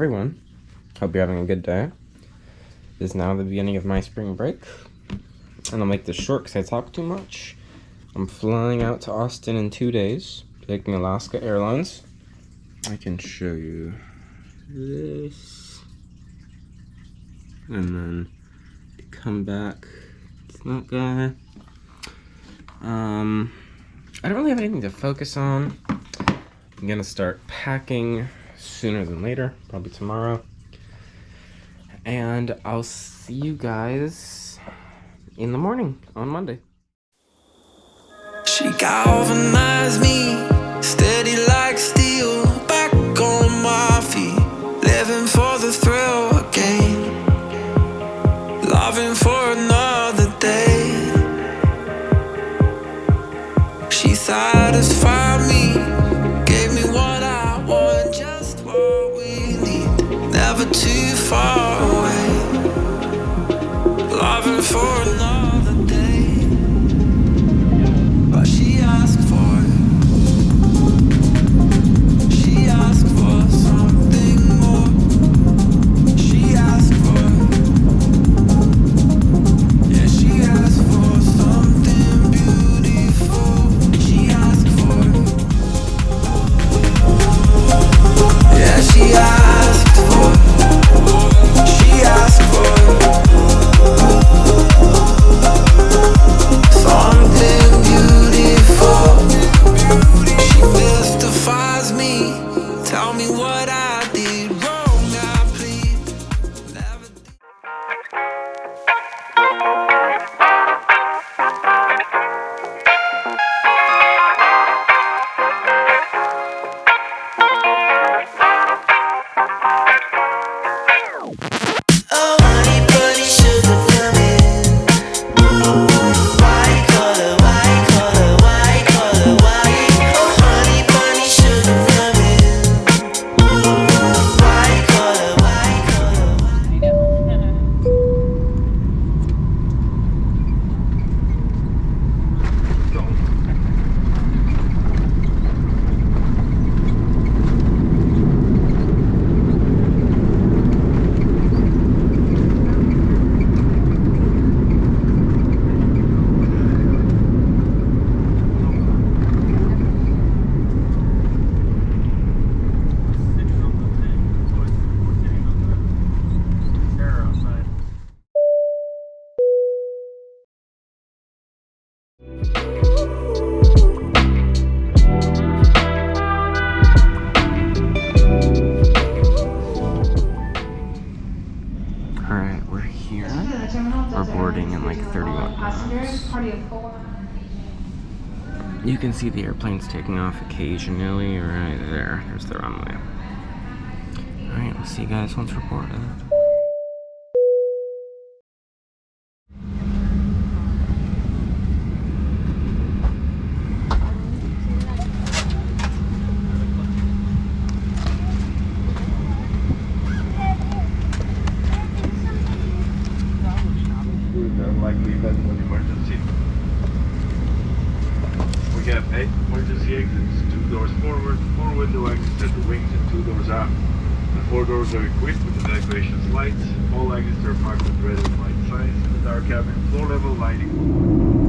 everyone. Hope you're having a good day. It is now the beginning of my spring break, and I'll make this short because I talk too much. I'm flying out to Austin in 2 days, taking Alaska Airlines. I can show you this, and then come back. It's that guy. I don't really have anything to focus on. I'm gonna start packing sooner than later, probably tomorrow. And I'll see you guys in the morning on Monday. She galvanized me, steady like steel, back on my feet, living for the thrill again, loving for another day. She satisfied me, gave me what I want, just what we need, never too far away, loving for another day. But she asked for something more. She asked for, yeah, she asked for something beautiful. She asked for, yeah, she asked for, something beautiful. She mystifies me. Tell me what I did wrong. I plead. Never did. Oh, honey bunny, sugar come in. White collar, white collar, white collar, white. Oh, honey bunny, sugar come in. White collar, white collar, white. Alright, we're here. We're boarding in like 31 minutes. You can see the airplanes taking off occasionally right there. There's the runway. Alright, we'll see you guys once we're boarded. Likely event of an emergency. We have 8 emergency exits, 2 doors forward, 4 window exits at the wings and 2 doors aft. The 4 doors are equipped with evacuation lights. All exits are marked with red and white signs in the dark cabin, floor level lighting.